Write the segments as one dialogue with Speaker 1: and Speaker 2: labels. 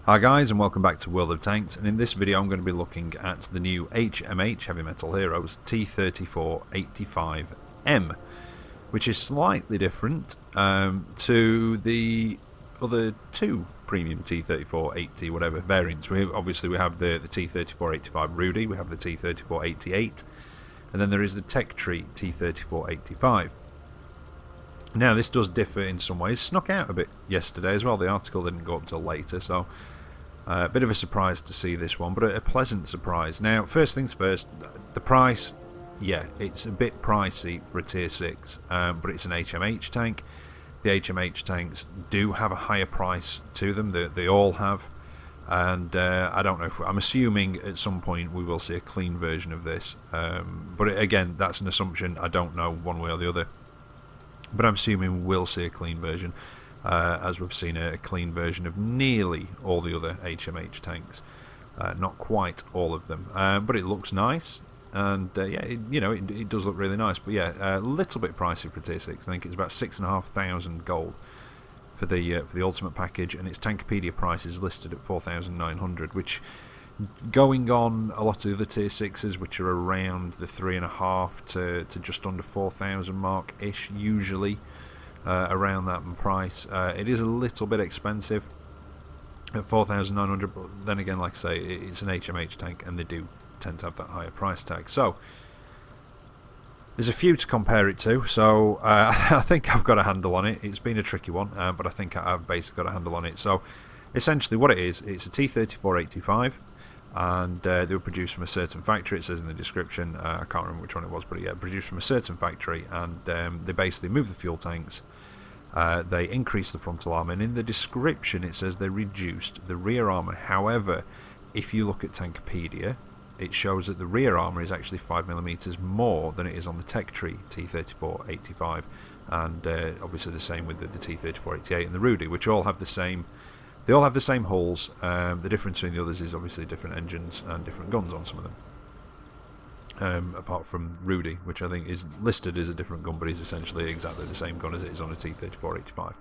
Speaker 1: Hi guys, and welcome back to World of Tanks, and in this video I'm going to be looking at the new HMH Heavy Metal Heroes T-34-85M, which is slightly different to the other two premium T-34-80 whatever variants. Obviously we have the T-34-85 Rudy, we have the T-34-88, and then there is the Tech Tree T-34-85. Now this does differ in some ways. Snuck out a bit yesterday as well. The article didn't go up till later, so a bit of a surprise to see this one, but a pleasant surprise. Now, first things first, the price, yeah, it's a bit pricey for a tier 6, but it's an HMH tank. The HMH tanks do have a higher price to them, they all have, and I don't know if I'm assuming at some point we will see a clean version of this, but again, that's an assumption. I don't know one way or the other, but I'm assuming we'll see a clean version. As we've seen a clean version of nearly all the other HMH tanks, not quite all of them, but it looks nice, and yeah, it does look really nice. But yeah, a little bit pricey for tier 6. I think it's about 6,500 gold for the ultimate package, and its Tankopedia price is listed at 4,900, which, going on a lot of the other tier 6s, which are around the 3.5 to just under 4,000 mark ish usually. Around that price. It is a little bit expensive at 4,900, but then again, like I say, it's an HMH tank and they do tend to have that higher price tag. So there's a few to compare it to, so I think I've got a handle on it. It's been a tricky one, but I think I've basically got a handle on it. So essentially what it is, it's a T-34-85, and they were produced from a certain factory. It says in the description, I can't remember which one it was, but yeah, produced from a certain factory, and they basically move the fuel tanks, they increase the frontal armour, and in the description it says they reduced the rear armour. However, if you look at Tankopedia, it shows that the rear armour is actually 5mm more than it is on the Tech Tree T-34-85, and obviously the same with the T-34-88 and the Rudy, which all have the same. They all have the same hulls. The difference between the others is obviously different engines and different guns on some of them. Apart from Rudy, which I think is listed as a different gun, but is essentially exactly the same gun as it is on a T-34-85.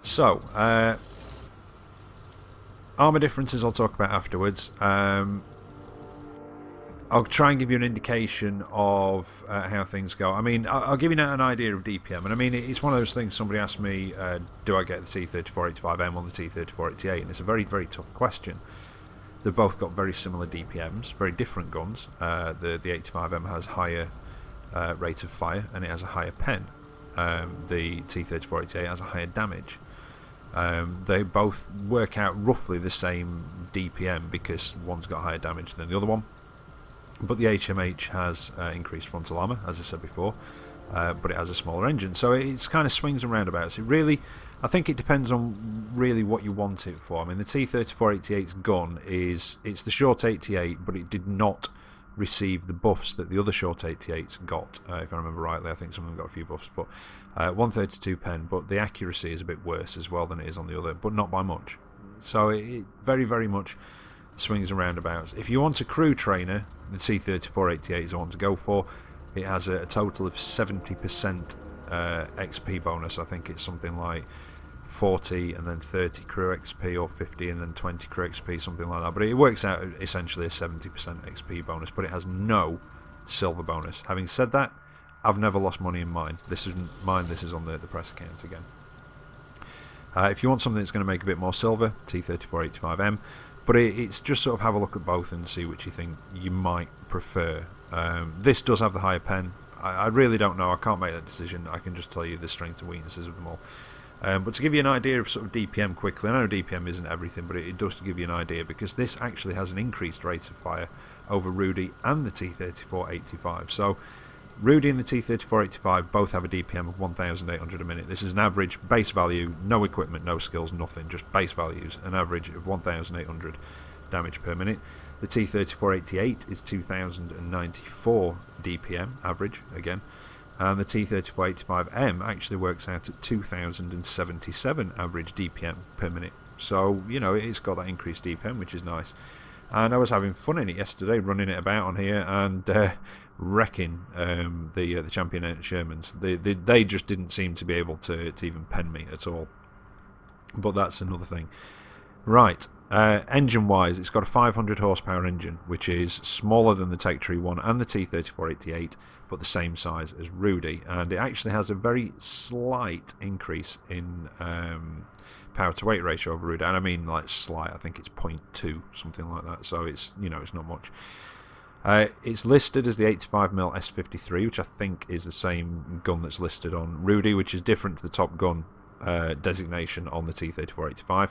Speaker 1: So, armour differences I'll talk about afterwards. I'll try and give you an indication of how things go. I mean, I'll give you an idea of DPM, and I mean, it's one of those things. Somebody asked me, do I get the T-34-85M or the T-34-88, and it's a very, very tough question. They've both got very similar DPMs, very different guns. The 85M has higher rate of fire, and it has a higher pen. The T-34-88 has a higher damage. They both work out roughly the same DPM because one's got higher damage than the other one. But the HMH has increased frontal armour, as I said before, but it has a smaller engine, so it's kind of swings and roundabouts. It really, I think it depends on really what you want it for. I mean, the T-34-88's gun it's the short 88, but it did not receive the buffs that the other short 88s got. If I remember rightly, I think some of them got a few buffs, but 132 pen, but the accuracy is a bit worse as well than it is on the other, but not by much. So it very, very much swings and roundabouts. If you want a crew trainer, the T-34-88 is the one to go for. It has a total of 70% XP bonus. I think it's something like 40 and then 30 crew XP, or 50 and then 20 crew XP, something like that. But it works out essentially a 70% XP bonus, but it has no silver bonus. Having said that, I've never lost money in mine. This isn't mine, this is on the press account again. If you want something that's going to make a bit more silver, T-34-85M, but it's just sort of have a look at both and see which you think you might prefer. This does have the higher pen. I really don't know. I can't make that decision. I can just tell you the strengths and weaknesses of them all. But to give you an idea of sort of DPM quickly, I know DPM isn't everything, but it does to give you an idea, because this actually has an increased rate of fire over Rudy and the T-34-85. So Rudy and the T-34-85 both have a DPM of 1,800 a minute. This is an average base value, no equipment, no skills, nothing, just base values, an average of 1,800 damage per minute. The T-34-88 is 2,094 DPM average again, and the T-34-85M actually works out at 2,077 average DPM per minute. So, you know, it's got that increased DPM, which is nice. And I was having fun in it yesterday, running it about on here and wrecking the champion Shermans. They just didn't seem to be able to even pen me at all. but that's another thing. Right, engine-wise, it's got a 500 horsepower engine, which is smaller than the Tech Tree 1 and the T-34-88, but the same size as Rudy, and it actually has a very slight increase in power to weight ratio over Rudy, and I mean like slight. I think it's 0.2, something like that. So it's, you know, it's not much. It's listed as the 85mm S53, which I think is the same gun that's listed on Rudy, which is different to the Top Gun designation on the T-34-85.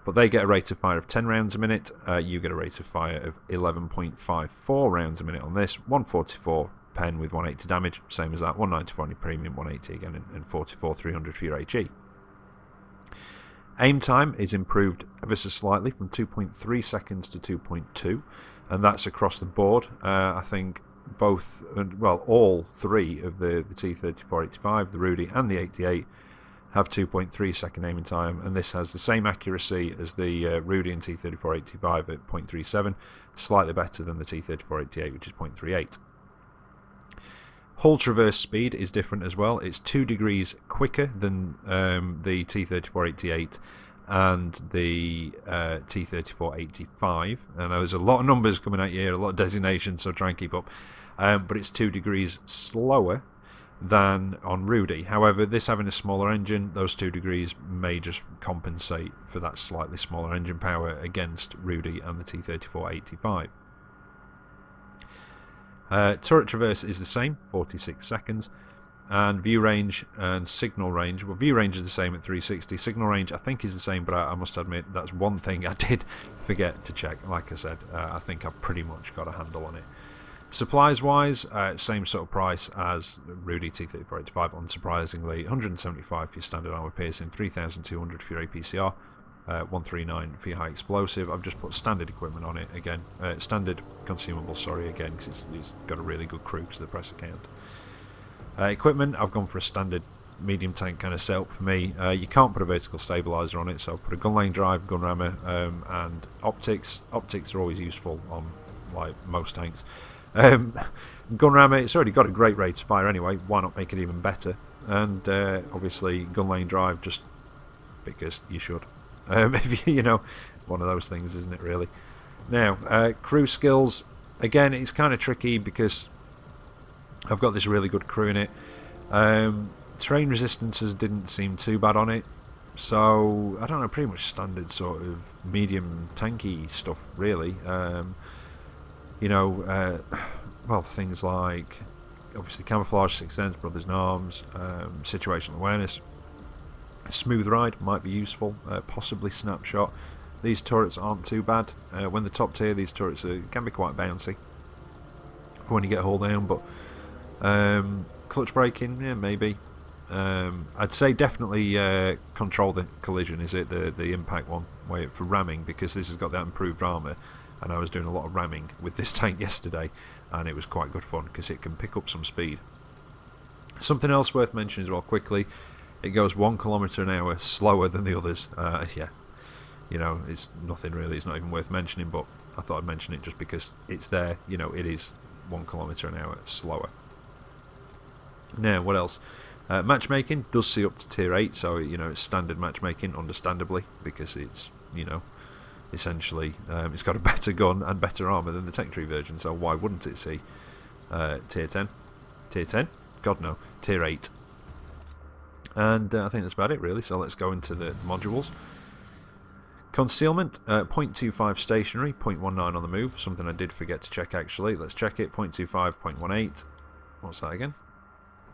Speaker 1: But they get a rate of fire of 10 rounds a minute. You get a rate of fire of 11.54 rounds a minute on this. 144 pen with 180 damage, same as that. 194 on your premium, 180 again, and 44 300 for your HE. Aim time is improved ever so slightly from 2.3 seconds to 2.2, and that's across the board. I think both, well, all three of the T-34-85, the Rudy and the 88 have 2.3 second aiming time, and this has the same accuracy as the Rudy and T-34-85 at 0.37, slightly better than the T-34-88, which is 0.38. Hull traverse speed is different as well. It's 2 degrees quicker than the T-34-88 and the T-34-85. I know there's a lot of numbers coming at you here, a lot of designations, so try and keep up. But it's 2 degrees slower than on Rudy. However, this having a smaller engine, those 2 degrees may just compensate for that slightly smaller engine power against Rudy and the T-34-85. Turret traverse is the same, 46 seconds, and view range and signal range, well, view range is the same at 360, signal range I think is the same, but I must admit that's one thing I did forget to check. Like I said, I think I've pretty much got a handle on it. Supplies wise, same sort of price as Rudy T-34-85, unsurprisingly. 175 for your standard armor piercing, 3,200 for your APCR, 139 for your high explosive. I've just put standard equipment on it again, standard consumables, sorry, again, because it's got a really good crew to the press account. Equipment, I've gone for a standard medium tank kind of setup for me. You can't put a vertical stabilizer on it, so I'll put a gun lane drive, gun rammer, and optics. Optics are always useful on like most tanks. Gun rammer, it's already got a great rate of fire anyway, why not make it even better? And obviously gun lane drive, just because you should. If you know, one of those things, isn't it, really? Now, crew skills, again, it's kind of tricky because I've got this really good crew in it. Terrain resistances didn't seem too bad on it, so I don't know, pretty much standard sort of medium tanky stuff, really. You know, well, things like obviously camouflage, sixth sense, brothers in arms, situational awareness, smooth ride might be useful, possibly snapshot. These turrets aren't too bad. When the top tier, these turrets can be quite bouncy for when you get a hull down, but clutch braking, yeah, maybe. I'd say definitely control the collision, is it, the impact one, for ramming, because this has got that improved armour. And I was doing a lot of ramming with this tank yesterday, and it was quite good fun because it can pick up some speed. Something else worth mentioning as well quickly, it goes 1 kilometre an hour slower than the others. Yeah, you know, it's nothing really, it's not even worth mentioning, but I thought I'd mention it just because it's there. You know, it is 1 kilometre an hour slower. Now, what else? Matchmaking does see up to tier 8, so, you know, it's standard matchmaking, understandably, because it's, you know, essentially it's got a better gun and better armour than the Tech Tree version, so why wouldn't it see tier 10? Tier 10? God no, tier 8. And I think that's about it really, so let's go into the modules. Concealment, 0.25 stationary, 0.19 on the move, something I did forget to check actually. Let's check it, 0.25, 0.18. What's that again?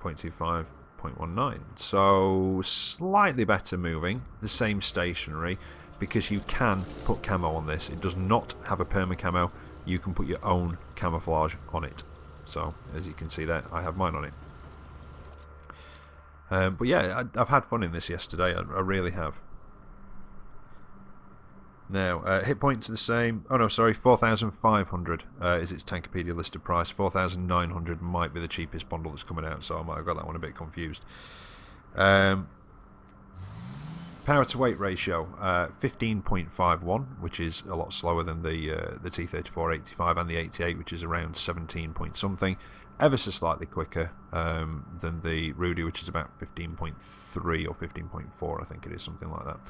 Speaker 1: 0.25, 0.19. So slightly better moving, the same stationary, because you can put camo on this. It does not have a perma camo. You can put your own camouflage on it. So as you can see there, I have mine on it. But yeah, I've had fun in this yesterday. I really have. Now, hit points are the same. Oh no, sorry, 4,500 is its Tankopedia listed price. 4,900 might be the cheapest bundle that's coming out, so I might have got that one a bit confused. Power to weight ratio 15.51, which is a lot slower than the T-34-85 and the 88, which is around 17 point something. Ever so slightly quicker than the Rudy, which is about 15.3 or 15.4, I think it is, something like that.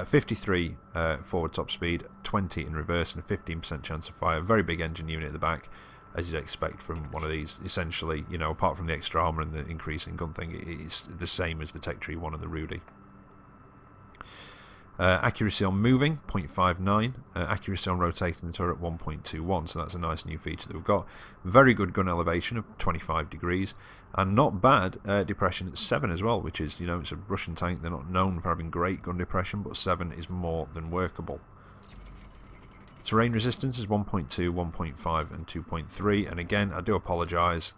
Speaker 1: 53 forward top speed, 20 in reverse, and a 15% chance of fire. Very big engine unit at the back, as you'd expect from one of these. Essentially, you know, apart from the extra armour and the increase in gun thing, it's the same as the Tech Tree 1 and the Rudy. Accuracy on moving, 0.59. Accuracy on rotating the turret, 1.21. So that's a nice new feature that we've got. Very good gun elevation of 25 degrees. And not bad depression at 7 as well, which is, you know, it's a Russian tank. They're not known for having great gun depression, but 7 is more than workable. Terrain resistance is 1.2, 1.5 and 2.3. And again, I do apologise.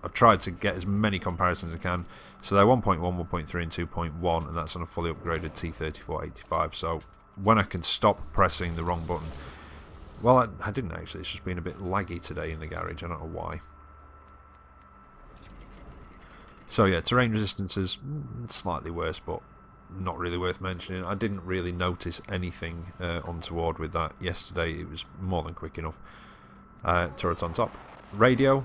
Speaker 1: I've tried to get as many comparisons as I can. So they're 1.1, 1.3 and 2.1, and that's on a fully upgraded T-34-85. So when I can stop pressing the wrong button... Well, I didn't actually. It's just been a bit laggy today in the garage. I don't know why. So yeah, terrain resistance is slightly worse, but not really worth mentioning. I didn't really notice anything untoward with that yesterday. It was more than quick enough. Turret on top. Radio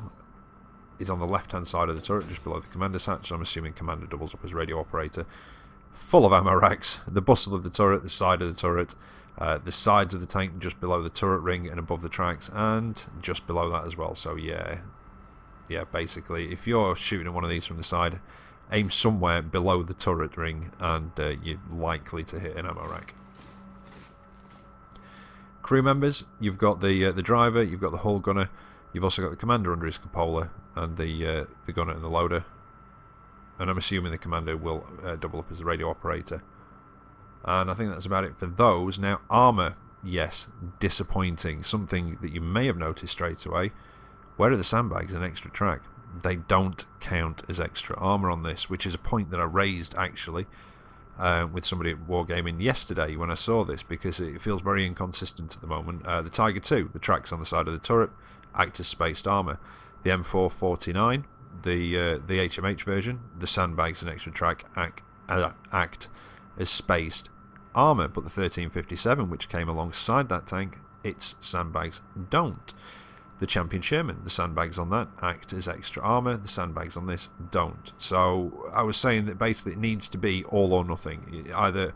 Speaker 1: is on the left hand side of the turret, just below the commander's hatch, so I'm assuming commander doubles up as radio operator. Full of ammo racks, the bustle of the turret, the side of the turret, the sides of the tank just below the turret ring and above the tracks, and just below that as well. So yeah, basically if you're shooting at one of these from the side, aim somewhere below the turret ring and you're likely to hit an ammo rack. Crew members, you've got the driver, you've got the hull gunner, you've also got the commander under his cupola, and the gunner and the loader. And I'm assuming the commander will double up as the radio operator. And I think that's about it for those. Now, armour, yes, disappointing. Something that you may have noticed straight away. Where are the sandbags and extra track? They don't count as extra armour on this, which is a point that I raised, actually, with somebody at Wargaming yesterday when I saw this, because it feels very inconsistent at the moment. The Tiger 2, the tracks on the side of the turret, act as spaced armour. The M449, the HMH version, the sandbags and extra track act as spaced armour, but the 1357, which came alongside that tank, its sandbags don't. The Champion Sherman, the sandbags on that act as extra armour, the sandbags on this don't. So I was saying that basically it needs to be all or nothing. Either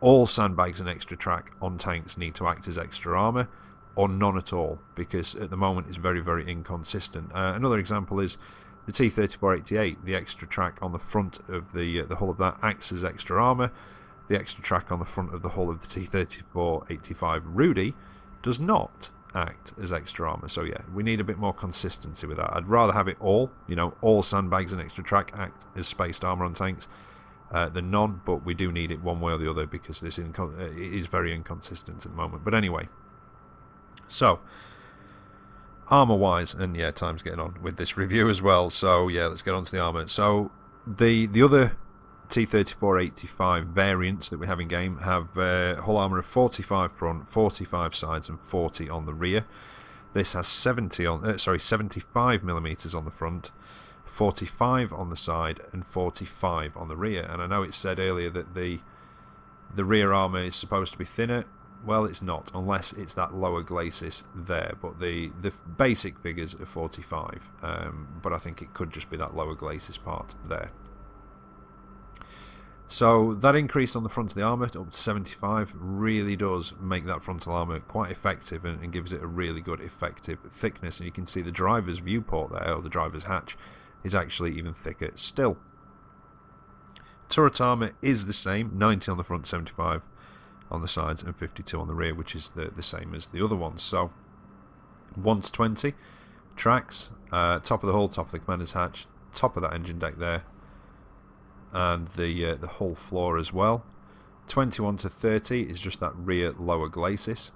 Speaker 1: all sandbags and extra track on tanks need to act as extra armour, or none at all, because at the moment it's very, very inconsistent. Another example is the T-34-88. The extra track on the front of the hull of that acts as extra armour. The extra track on the front of the hull of the T-34-85 Rudy does not act as extra armour. So yeah, we need a bit more consistency with that. I'd rather have it all, you know, all sandbags and extra track act as spaced armour on tanks than none, but we do need it one way or the other, because this it is very inconsistent at the moment. But anyway, so armour wise, and yeah, time's getting on with this review as well, so yeah, let's get on to the armour. So the other T-34-85 variants that we have in game have hull armour of 45 front, 45 sides and 40 on the rear. This has 75mm on the front, 45 on the side and 45 on the rear. And I know it said earlier that the rear armour is supposed to be thinner. Well, it's not, unless it's that lower glacis there, but the basic figures are 45, but I think it could just be that lower glacis part there. So that increase on the front of the armour up to 75 really does make that frontal armour quite effective, and gives it a really good effective thickness. And you can see the driver's viewport there, or the driver's hatch, is actually even thicker still. Turret armour is the same, 90 on the front, 75 on the sides and 52 on the rear, which is the same as the other ones. So 1 to 20 tracks, top of the hull, top of the commander's hatch, top of that engine deck there, and the hull floor as well. 21 to 30 is just that rear lower glacis.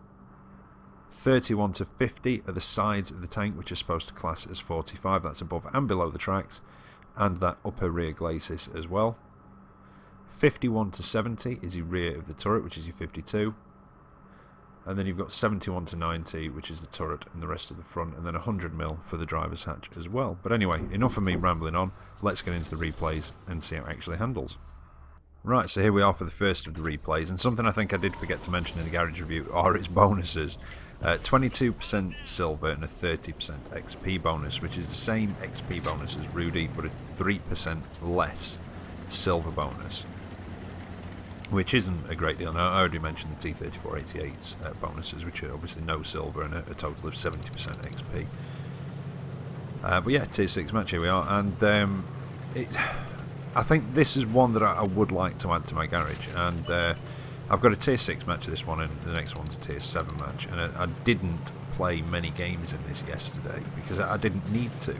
Speaker 1: 31 to 50 are the sides of the tank, which are supposed to class as 45. That's above and below the tracks, and that upper rear glacis as well. 51 to 70 is the rear of the turret, which is your 52. And then you've got 71 to 90, which is the turret and the rest of the front, and then 100mm for the driver's hatch as well. But anyway, enough of me rambling on. Let's get into the replays and see how it actually handles. Right, so here we are for the first of the replays, and something I think I did forget to mention in the garage review are its bonuses. 22% silver and a 30% XP bonus, which is the same XP bonus as Rudy, but a 3% less silver bonus, which isn't a great deal. Now, I already mentioned the T-34-88's bonuses, which are obviously no silver and a total of 70% XP. But yeah, tier 6 match, here we are, and I think this is one that I would like to add to my garage, and I've got a tier 6 match of this one, and the next one's a tier 7 match, and I didn't play many games in this yesterday because I didn't need to.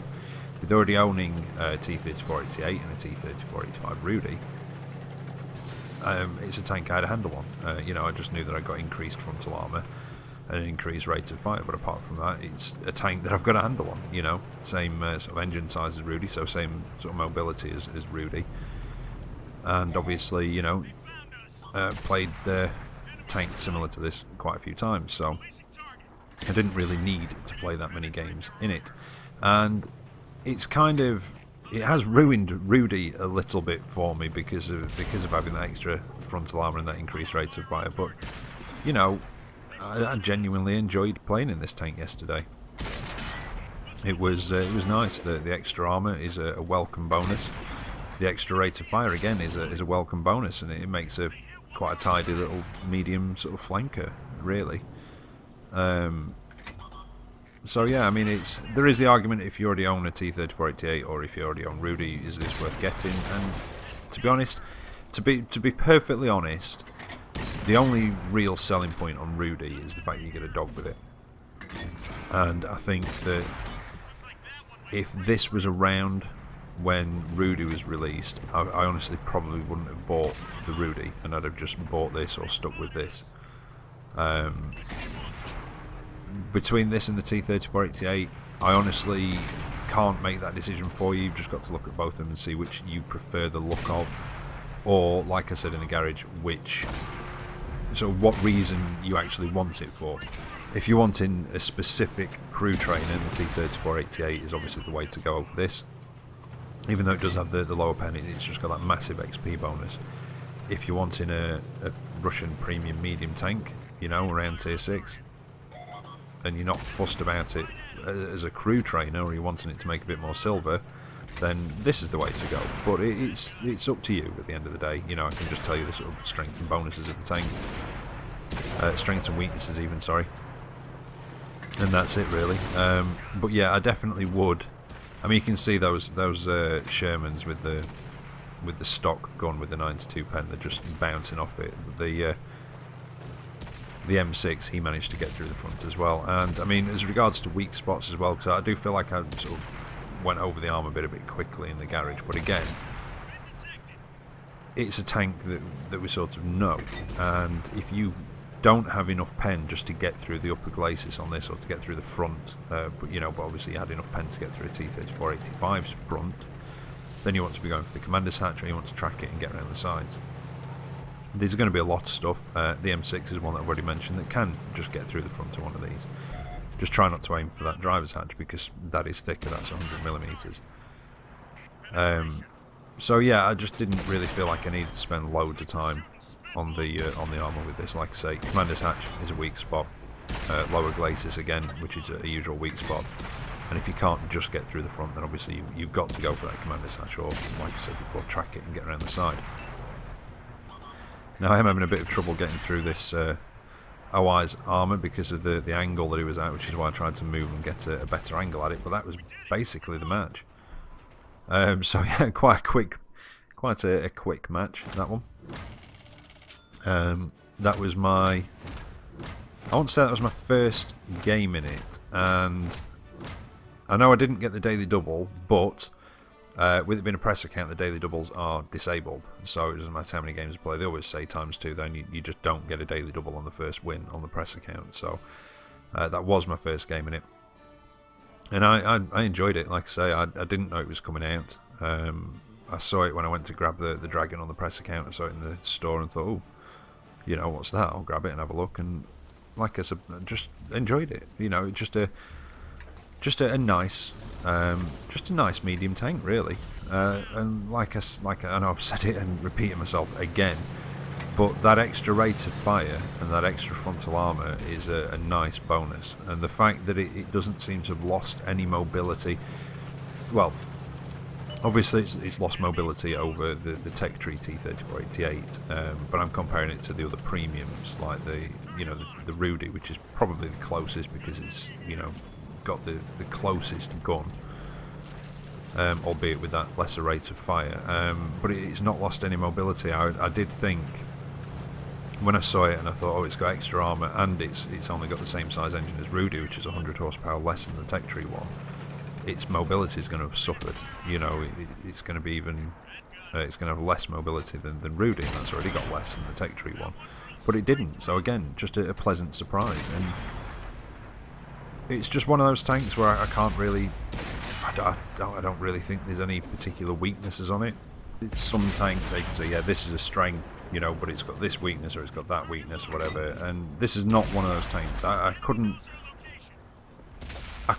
Speaker 1: With already owning a T-34-88 and a T-34-85 Rudy, it's a tank I had to handle on. You know, I just knew that I got increased frontal armour and an increased rate of fire, but apart from that, it's a tank that I've got to handle on. You know, same sort of engine size as Rudy, so same sort of mobility as Rudy, and obviously, you know, played tanks similar to this quite a few times, so I didn't really need to play that many games in it, and it's kind of, it has ruined Rudy a little bit for me because of having that extra frontal armour and that increased rate of fire. But you know, I genuinely enjoyed playing in this tank yesterday. It was nice. The extra armour is a welcome bonus. The extra rate of fire again is a welcome bonus, and it makes quite a tidy little medium sort of flanker, really. So yeah, I mean, there is the argument if you already own a T-34-88 or if you already own Rudy, is this worth getting? And to be honest, to be perfectly honest, the only real selling point on Rudy is the fact that you get a dog with it. And I think that if this was around when Rudy was released, I honestly probably wouldn't have bought the Rudy, and I'd have just bought this or stuck with this. Between this and the T-34-88, I honestly can't make that decision for you. You've just got to look at both of them and see which you prefer the look of, or, like I said in the garage, which sort of what reason you actually want it for. If you're wanting a specific crew trainer, the T-34-88 is obviously the way to go over this. Even though it does have the lower pen, it's just got that massive XP bonus. If you're wanting a Russian premium medium tank, you know, around tier 6, and you're not fussed about it as a crew trainer, or you're wanting it to make a bit more silver, then this is the way to go. But it's up to you at the end of the day. You know, I can just tell you the sort of strengths and bonuses of the tank, strengths and weaknesses even, sorry, and that's it really. But yeah, I definitely would. I mean, you can see those Shermans with the stock gun with the 9-2 pen, they're just bouncing off it. The M6, he managed to get through the front as well. And I mean, as regards to weak spots as well, because I do feel like I sort of went over the armour bit a bit quickly in the garage, but again, it's a tank that we sort of know, and if you don't have enough pen just to get through the upper glacis on this, or to get through the front, but you know, but obviously you had enough pen to get through a T-34-85's front, then you want to be going for the commander's hatch, or you want to track it and get around the sides. There's going to be a lot of stuff. The M6 is one that I've already mentioned that can just get through the front of one of these. Just try not to aim for that driver's hatch, because that is thicker, that's 100mm. So yeah, I just didn't really feel like I needed to spend loads of time on the armour with this. Like I say, commander's hatch is a weak spot. Lower glacis again, which is a usual weak spot. And if you can't just get through the front, then obviously you've got to go for that commander's hatch, or, like I said before, track it and get around the side. Now I am having a bit of trouble getting through this OI's armour because of the angle that he was at, which is why I tried to move and get a better angle at it, but that was basically the match. So yeah, quite a quick match, that one. That was I want to say that was my first game in it, and I know I didn't get the daily double, but with it being a press account, the daily doubles are disabled, so it doesn't matter how many games you play. They always say ×2, then you just don't get a daily double on the first win on the press account. So that was my first game in it, and I enjoyed it. Like I say, I didn't know it was coming out. I saw it when I went to grab the dragon on the press account. I saw it in the store and thought, oh, you know, what's that? I'll grab it and have a look. And like I said, I just enjoyed it. You know, just a nice Just a nice medium tank, really. And like I know I've said it and repeating myself again, but that extra rate of fire and that extra frontal armour is a nice bonus. And the fact that it doesn't seem to have lost any mobility, well, obviously it's lost mobility over the Tech Tree T-34-85, but I'm comparing it to the other premiums like the Rudy, which is probably the closest because it's got the closest gun, albeit with that lesser rate of fire. But it's not lost any mobility. I did think when I saw it, and I thought, oh, it's got extra armour and it's only got the same size engine as Rudy, which is 100 horsepower less than the Tech Tree one. Its mobility is going to have suffered. It's going to be even. It's going to have less mobility than Rudy, and that's already got less than the Tech Tree one. But it didn't. So again, just a pleasant surprise. And it's just one of those tanks where I can't really. I don't really think there's any particular weaknesses on it. It's some tanks they can say, yeah, this is a strength, but it's got this weakness or it's got that weakness or whatever. And this is not one of those tanks. I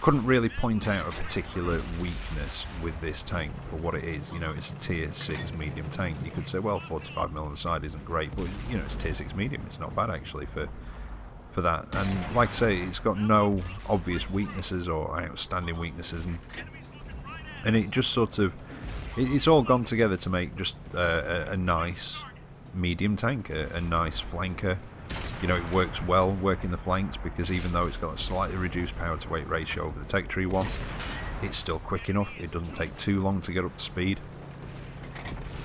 Speaker 1: couldn't really point out a particular weakness with this tank for what it is. It's a tier 6 medium tank. You could say, well, 45mm on the side isn't great, but it's tier 6 medium. It's not bad actually for that. And like I say, it's got no obvious weaknesses or outstanding weaknesses, and it just sort of, it's all gone together to make just a nice medium tank, a nice flanker. It works well working the flanks because even though it's got a slightly reduced power to weight ratio over the Tech Tree one, it's still quick enough. It doesn't take too long to get up to speed,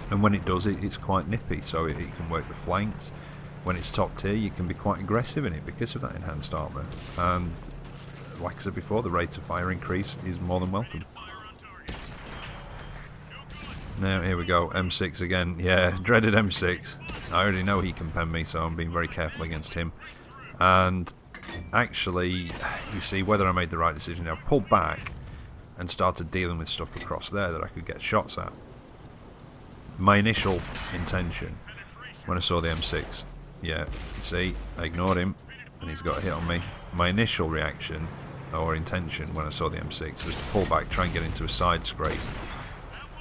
Speaker 1: and when it does, it's quite nippy, so it can work the flanks. When it's top tier, you can be quite aggressive in it because of that enhanced armour. And like I said before, the rate of fire increase is more than welcome. Now here we go, M6 again. Yeah, dreaded M6. I already know he can pen me, so I'm being very careful against him. And actually, you see, whether I made the right decision, I pulled back and started dealing with stuff across there that I could get shots at. My initial intention when I saw the M6, yeah, you see, I ignored him and he's got a hit on me. My initial reaction or intention when I saw the M6 was to pull back, try and get into a side scrape,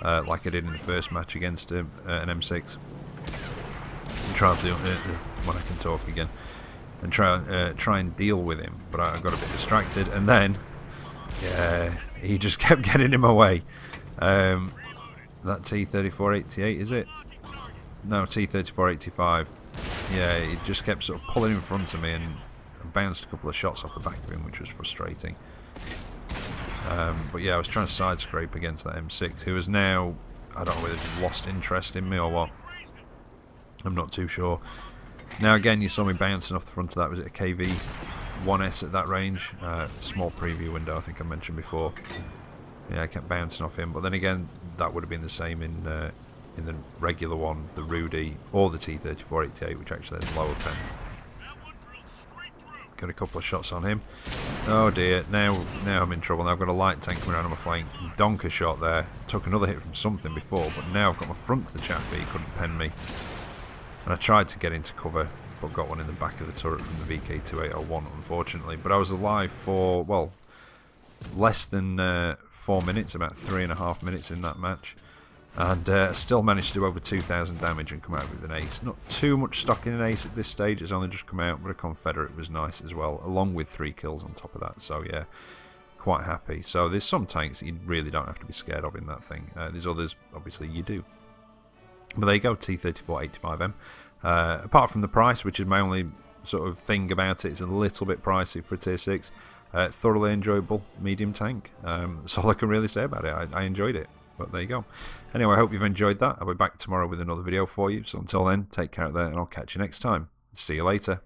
Speaker 1: like I did in the first match against an M6. And try to when I can talk again, and try and deal with him, but I got a bit distracted, and then yeah, he just kept getting in my way. That T-34-85, is it? No, T-34-85. Yeah, he just kept sort of pulling in front of me, and I bounced a couple of shots off the back of him, which was frustrating. But yeah, I was trying to side scrape against that M6, who has now, I don't know whether he's lost interest in me or what. I'm not too sure. Now again, you saw me bouncing off the front of that. Was it a KV-1S at that range? Small preview window, I think I mentioned before. Yeah, I kept bouncing off him, but then again, that would have been the same in the regular one, the Rudy, or the T-34-85, which actually has lower pen. Got a couple of shots on him. Oh dear, now I'm in trouble. Now I've got a light tank coming around on my flank. Donker shot there. Took another hit from something before, but now I've got my front to the chaffee. He couldn't pen me. And I tried to get into cover, but got one in the back of the turret from the VK2801, unfortunately. But I was alive for, well, less than 4 minutes, about 3.5 minutes in that match. And still managed to do over 2,000 damage and come out with an ace. Not too much stock in an ace at this stage, it's only just come out, but a Confederate was nice as well, along with 3 kills on top of that. So yeah, quite happy. So there's some tanks that you really don't have to be scared of in that thing. There's others, obviously, you do. But there you go, T-34-85M. Apart from the price, which is my only sort of thing about it, it's a little bit pricey for a tier 6. Thoroughly enjoyable medium tank. That's all I can really say about it. I enjoyed it. But there you go. Anyway, I hope you've enjoyed that. I'll be back tomorrow with another video for you. So until then, take care out there, and I'll catch you next time. See you later.